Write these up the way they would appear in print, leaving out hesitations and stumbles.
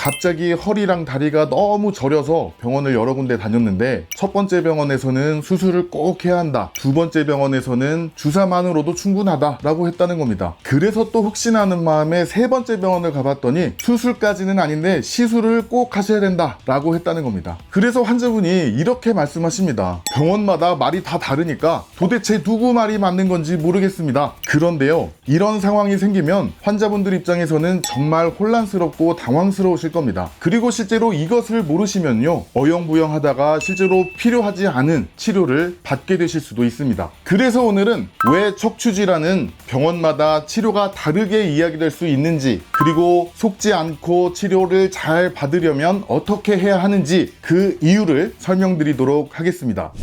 갑자기 허리랑 다리가 너무 저려서 병원을 여러 군데 다녔는데 첫 번째 병원에서는 수술을 꼭 해야 한다. 두 번째 병원에서는 주사만으로도 충분하다라고 했다는 겁니다. 그래서 또 혹시나 하는 마음에 세 번째 병원을 가봤더니 수술까지는 아닌데 시술을 꼭 하셔야 된다라고 했다는 겁니다. 그래서 환자분이 이렇게 말씀하십니다. 병원마다 말이 다 다르니까 도대체 누구 말이 맞는 건지 모르겠습니다. 그런데요, 이런 상황이 생기면 환자분들 입장에서는 정말 혼란스럽고 당황스러우실 겁니다. 그리고 실제로 이것을 모르시면요, 어영부영하다가 실제로 필요하지 않은 치료를 받게 되실 수도 있습니다. 그래서 오늘은 왜 척추질환은 병원마다 치료가 다르게 이야기될 수 있는지, 그리고 속지 않고 치료를 잘 받으려면 어떻게 해야 하는지 그 이유를 설명드리도록 하겠습니다.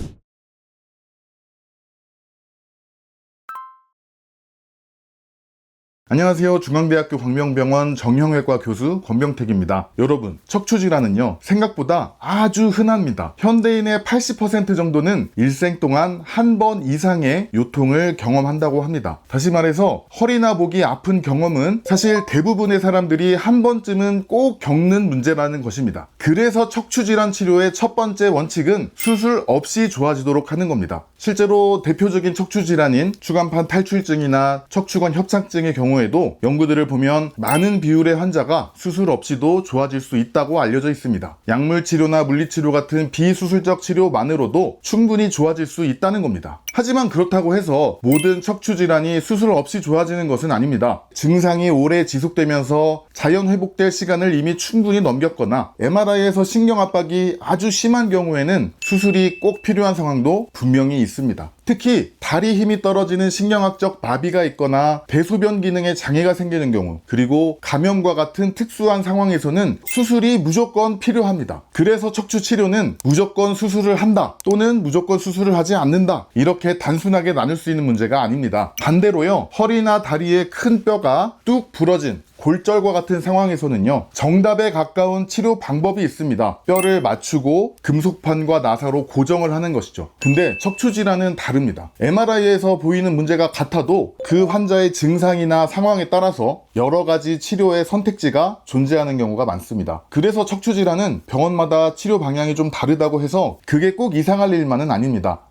안녕하세요. 중앙대학교 광명병원 정형외과 교수 권병택입니다. 여러분, 척추질환은요, 생각보다 아주 흔합니다. 현대인의 80% 정도는 일생 동안 한 번 이상의 요통을 경험한다고 합니다. 다시 말해서 허리나 목이 아픈 경험은 사실 대부분의 사람들이 한 번쯤은 꼭 겪는 문제라는 것입니다. 그래서 척추질환 치료의 첫 번째 원칙은 수술 없이 좋아지도록 하는 겁니다. 실제로 대표적인 척추질환인 추간판 탈출증이나 척추관 협착증의 경우에도 연구들을 보면 많은 비율의 환자가 수술 없이도 좋아질 수 있다고 알려져 있습니다. 약물 치료나 물리치료 같은 비수술적 치료만으로도 충분히 좋아질 수 있다는 겁니다. 하지만 그렇다고 해서 모든 척추질환이 수술 없이 좋아지는 것은 아닙니다. 증상이 오래 지속되면서 자연 회복될 시간을 이미 충분히 넘겼거나 MRI에서 신경압박이 아주 심한 경우에는 수술이 꼭 필요한 상황도 분명히 있습니다. 특히 다리 힘이 떨어지는 신경학적 마비가 있거나 대소변 기능에 장애가 생기는 경우, 그리고 감염과 같은 특수한 상황에서는 수술이 무조건 필요합니다. 그래서 척추 치료는 무조건 수술을 한다 또는 무조건 수술을 하지 않는다, 이렇게 단순하게 나눌 수 있는 문제가 아닙니다. 반대로요, 허리나 다리에 큰 뼈가 뚝 부러진 골절과 같은 상황에서는요, 정답에 가까운 치료 방법이 있습니다. 뼈를 맞추고 금속판과 나사로 고정을 하는 것이죠. 근데 척추질환은 다릅니다. MRI에서 보이는 문제가 같아도 그 환자의 증상이나 상황에 따라서 여러 가지 치료의 선택지가 존재하는 경우가 많습니다. 그래서 척추질환은 병원마다 치료 방향이 좀 다르다고 해서 그게 꼭 이상할 일만은 아닙니다.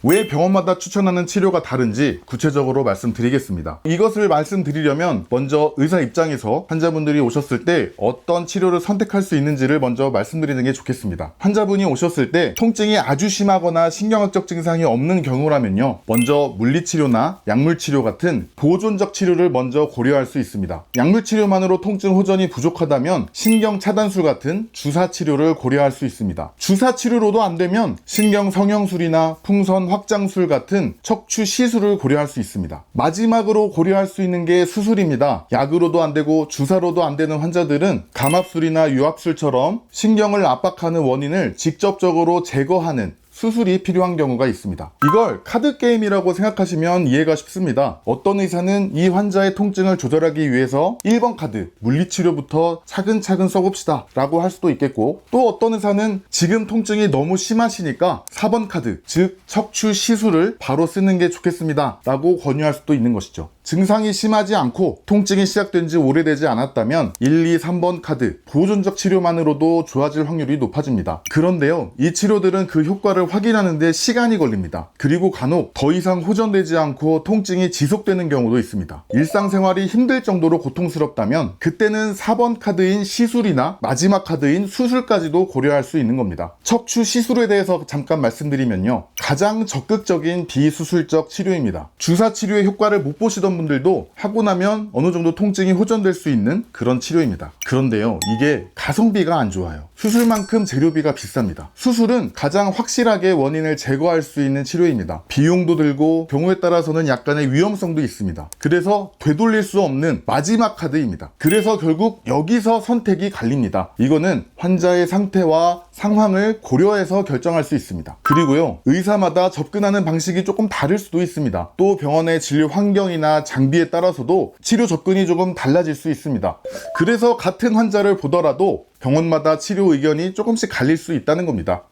왜 병원마다 추천하는 치료가 다른지 구체적으로 말씀드리겠습니다. 이것을 말씀드리려면 먼저 의사 입장에서 환자분들이 오셨을 때 어떤 치료를 선택할 수 있는지를 먼저 말씀드리는 게 좋겠습니다. 환자분이 오셨을 때 통증이 아주 심하거나 신경학적 증상이 없는 경우라면요, 먼저 물리치료나 약물치료 같은 보존적 치료를 먼저 고려할 수 있습니다. 약물치료만으로 통증 호전이 부족하다면 신경차단술 같은 주사치료를 고려할 수 있습니다. 주사치료로도 안 되면 신경성형술이나 풍선 확장술 같은 척추 시술을 고려할 수 있습니다. 마지막으로 고려할 수 있는 게 수술입니다. 약으로도 안 되고 주사로도 안 되는 환자들은 감압술이나 유압술처럼 신경을 압박하는 원인을 직접적으로 제거하는 수술이 필요한 경우가 있습니다. 이걸 카드게임이라고 생각하시면 이해가 쉽습니다. 어떤 의사는 이 환자의 통증을 조절하기 위해서 1번 카드, 물리치료부터 차근차근 써봅시다 라고 할 수도 있겠고, 또 어떤 의사는 지금 통증이 너무 심하시니까 4번 카드, 즉 척추 시술을 바로 쓰는 게 좋겠습니다 라고 권유할 수도 있는 것이죠. 증상이 심하지 않고 통증이 시작된 지 오래되지 않았다면 1, 2, 3번 카드, 보존적 치료만으로도 좋아질 확률이 높아집니다. 그런데요, 이 치료들은 그 효과를 확인하는 데 시간이 걸립니다. 그리고 간혹 더 이상 호전되지 않고 통증이 지속되는 경우도 있습니다. 일상생활이 힘들 정도로 고통스럽다면 그때는 4번 카드인 시술이나 마지막 카드인 수술까지도 고려할 수 있는 겁니다. 척추 시술에 대해서 잠깐 말씀드리면요, 가장 적극적인 비수술적 치료입니다. 주사 치료의 효과를 못 보시던 분들도 하고 나면 어느 정도 통증이 호전될 수 있는 그런 치료입니다. 그런데요, 이게 가성비가 안 좋아요. 수술만큼 재료비가 비쌉니다. 수술은 가장 확실하게 원인을 제거할 수 있는 치료입니다. 비용도 들고 경우에 따라서는 약간의 위험성도 있습니다. 그래서 되돌릴 수 없는 마지막 카드입니다. 그래서 결국 여기서 선택이 갈립니다. 이거는 환자의 상태와 상황을 고려해서 결정할 수 있습니다. 그리고요, 의사마다 접근하는 방식이 조금 다를 수도 있습니다. 또 병원의 진료 환경이나 장비에 따라서도 치료 접근이 조금 달라질 수 있습니다. 그래서 같은 환자를 보더라도 병원마다 치료 의견이 조금씩 갈릴 수 있다는 겁니다.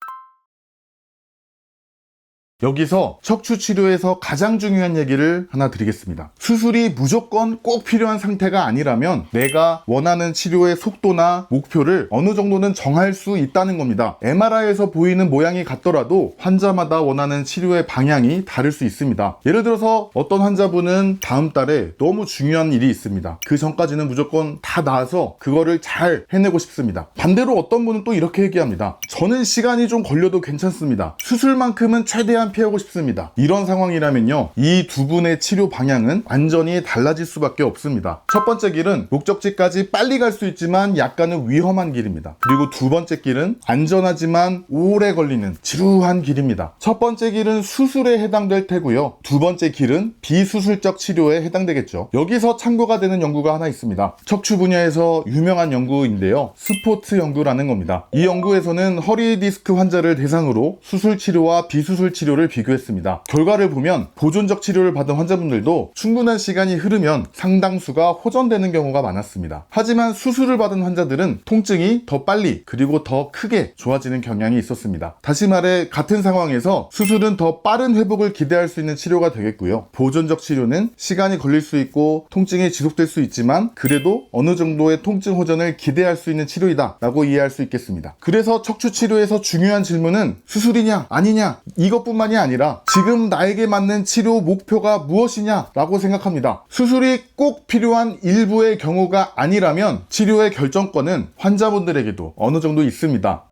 여기서 척추 치료에서 가장 중요한 얘기를 하나 드리겠습니다. 수술이 무조건 꼭 필요한 상태가 아니라면 내가 원하는 치료의 속도나 목표를 어느 정도는 정할 수 있다는 겁니다. MRI에서 보이는 모양이 같더라도 환자마다 원하는 치료의 방향이 다를 수 있습니다. 예를 들어서 어떤 환자분은 다음 달에 너무 중요한 일이 있습니다. 그 전까지는 무조건 다 나아서 그거를 잘 해내고 싶습니다. 반대로 어떤 분은 또 이렇게 얘기합니다. 저는 시간이 좀 걸려도 괜찮습니다. 수술만큼은 최대한 피하고 싶습니다. 이런 상황이라면요, 이 두 분의 치료 방향은 완전히 달라질 수밖에 없습니다. 첫 번째 길은 목적지까지 빨리 갈 수 있지만 약간은 위험한 길입니다. 그리고 두 번째 길은 안전하지만 오래 걸리는 지루한 길입니다. 첫 번째 길은 수술에 해당될 테고요, 두 번째 길은 비수술적 치료에 해당되겠죠. 여기서 참고가 되는 연구가 하나 있습니다. 척추 분야에서 유명한 연구인데요, 스포트 연구라는 겁니다. 이 연구에서는 허리 디스크 환자를 대상으로 수술 치료와 비수술 치료를 비교했습니다. 결과를 보면 보존적 치료를 받은 환자분들도 충분한 시간이 흐르면 상당수가 호전되는 경우가 많았습니다. 하지만 수술을 받은 환자들은 통증이 더 빨리 그리고 더 크게 좋아지는 경향이 있었습니다. 다시 말해 같은 상황에서 수술은 더 빠른 회복을 기대할 수 있는 치료가 되겠고요, 보존적 치료는 시간이 걸릴 수 있고 통증이 지속될 수 있지만 그래도 어느 정도의 통증 호전을 기대할 수 있는 치료이다 라고 이해할 수 있겠습니다. 그래서 척추 치료에서 중요한 질문은 수술이냐 아니냐 이것뿐만이 아니라 지금 나에게 맞는 치료 목표가 무엇이냐 라고 생각합니다. 수술이 꼭 필요한 일부의 경우가 아니라면 치료의 결정권은 환자분들에게도 어느 정도 있습니다.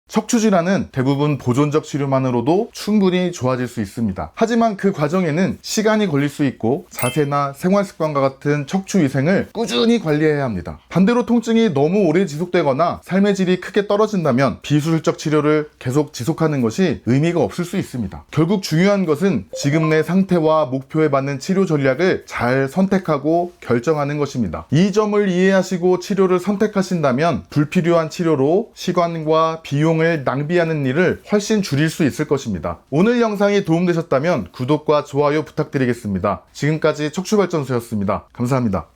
척추질환은 대부분 보존적 치료만으로도 충분히 좋아질 수 있습니다. 하지만 그 과정에는 시간이 걸릴 수 있고 자세나 생활습관과 같은 척추위생을 꾸준히 관리해야 합니다. 반대로 통증이 너무 오래 지속되거나 삶의 질이 크게 떨어진다면 비수술적 치료를 계속 지속하는 것이 의미가 없을 수 있습니다. 결국 중요한 것은 지금 내 상태와 목표에 맞는 치료 전략을 잘 선택하고 결정하는 것입니다. 이 점을 이해하시고 치료를 선택하신다면 불필요한 치료로 시간과 비용을 낭비하는 일을 훨씬 줄일 수 있을 것입니다. 오늘 영상이 도움되셨다면 구독과 좋아요 부탁드리겠습니다. 지금까지 척추발전소였습니다. 감사합니다.